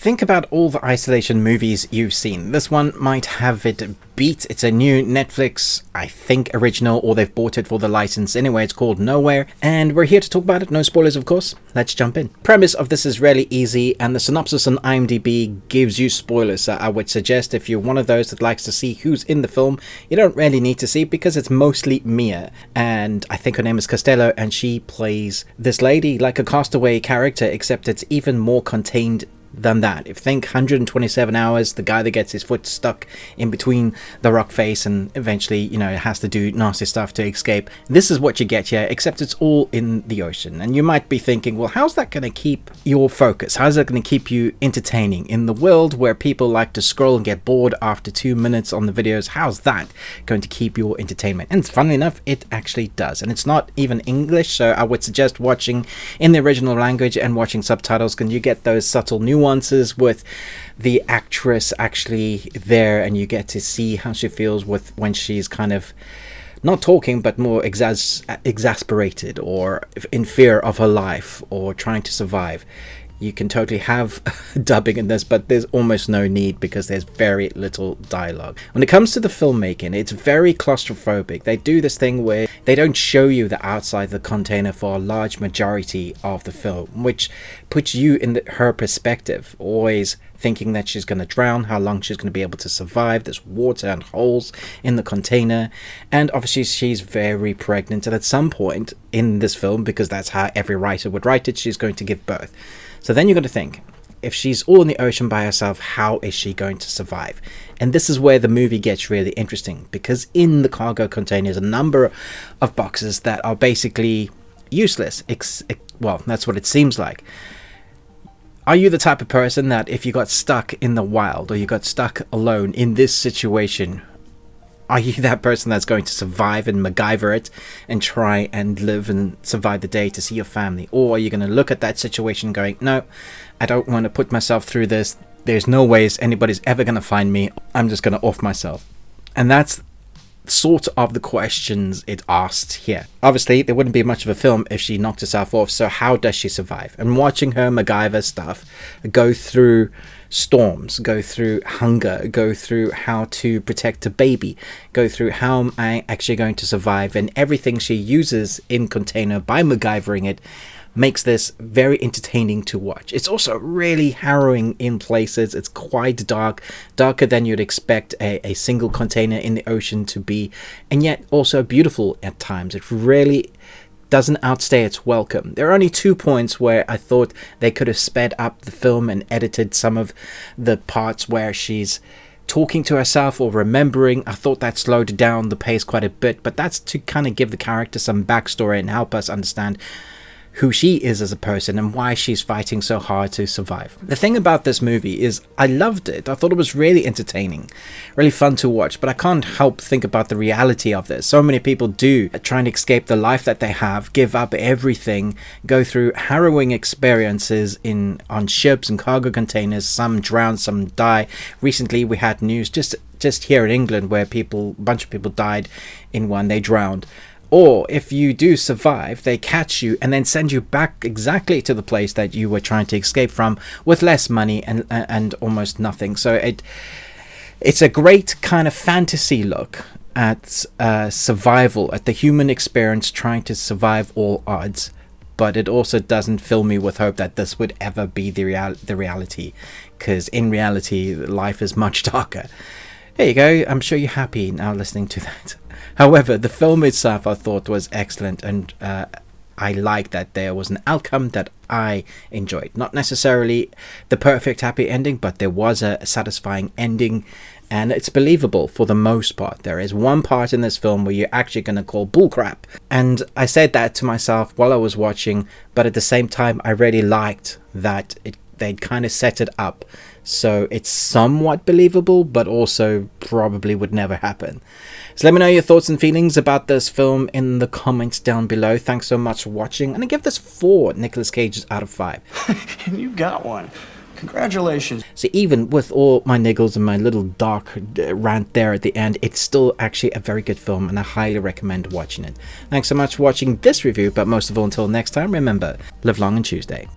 Think about all the isolation movies you've seen. This one might have it beat. It's a new Netflix, I think, original, or they've bought it for the license anyway. It's called Nowhere, and we're here to talk about it. No spoilers, of course. Let's jump in. Premise of this is really easy, and the synopsis on IMDb gives you spoilers. So I would suggest if you're one of those that likes to see who's in the film, you don't really need to see it because it's mostly Mia, and I think her name is Costello, and she plays this lady like a Castaway character, except it's even more contained than that. If you think 127 hours, the guy that gets his foot stuck in between the rock face and eventually, has to do nasty stuff to escape. This is what you get here, except it's all in the ocean. And you might be thinking, well, how's that going to keep your focus? How's that going to keep you entertaining? In the world where people like to scroll and get bored after 2 minutes on the videos, how's that going to keep your entertainment? And funnily enough, it actually does. And it's not even English, so I would suggest watching in the original language and watching subtitles, because you get those subtle nuances with the actress actually there, and you get to see how she feels with when she's kind of not talking but more exasperated or in fear of her life or trying to survive. You can totally have dubbing in this, but there's almost no need because there's very little dialogue. When it comes to the filmmaking, it's very claustrophobic. They do this thing where they don't show you the outside of the container for a large majority of the film, which puts you in her perspective, always thinking that she's going to drown, how long she's going to be able to survive. There's water and holes in the container, and obviously she's very pregnant, and at some point in this film, because that's how every writer would write it, she's going to give birth. So then you're going to think, if she's all in the ocean by herself, how is she going to survive? And this is where the movie gets really interesting, because in the cargo container is a number of boxes that are basically useless. Well, that's what it seems like. Are you the type of person that if you got stuck in the wild or you got stuck alone in this situation, are you that person that's going to survive and MacGyver it and try and live and survive the day to see your family? Or are you going to look at that situation going, no, I don't want to put myself through this. There's no ways anybody's ever going to find me. I'm just going to off myself. And that's sort of the questions it asked here. Obviously, there wouldn't be much of a film if she knocked herself off, so how does she survive? And watching her MacGyver stuff, go through storms, go through hunger, go through how to protect a baby, go through how am I actually going to survive, and everything she uses in container by MacGyvering it makes this very entertaining to watch. It's also really harrowing in places. It's quite dark, darker than you'd expect a single container in the ocean to be, and yet also beautiful at times. It really doesn't outstay its welcome. There are only 2 points where I thought they could have sped up the film and edited some of the parts where she's talking to herself or remembering. I thought that slowed down the pace quite a bit, but that's to kind of give the character some backstory and help us understand who she is as a person and why she's fighting so hard to survive. The thing about this movie is I loved it. I thought it was really entertaining, really fun to watch, but I can't help think about the reality of this. So many people do trying to escape the life that they have, give up everything, go through harrowing experiences on ships and cargo containers. Some drown, some die. Recently we had news just here in England where a bunch of people died in one, they drowned. Or if you do survive, they catch you and then send you back exactly to the place that you were trying to escape from with less money and almost nothing. So it's a great kind of fantasy look at survival, at the human experience trying to survive all odds. But it also doesn't fill me with hope that this would ever be the reality, because in reality, life is much darker. There you go. I'm sure you're happy now listening to that. However, the film itself I thought was excellent, and I like that there was an outcome that I enjoyed. Not necessarily the perfect happy ending, but there was a satisfying ending, and it's believable for the most part. There is one part in this film where you're actually going to call bullcrap, and I said that to myself while I was watching, but at the same time I really liked that they'd kind of set it up so it's somewhat believable, but also probably would never happen. So let me know your thoughts and feelings about this film in the comments down below. Thanks so much for watching, and I give this 4 Nicolas Cages out of 5. You got one. Congratulations. So even with all my niggles and my little dark rant there at the end, it's still actually a very good film, and I highly recommend watching it. Thanks so much for watching this review, but most of all, until next time, remember, live long and Tuesday.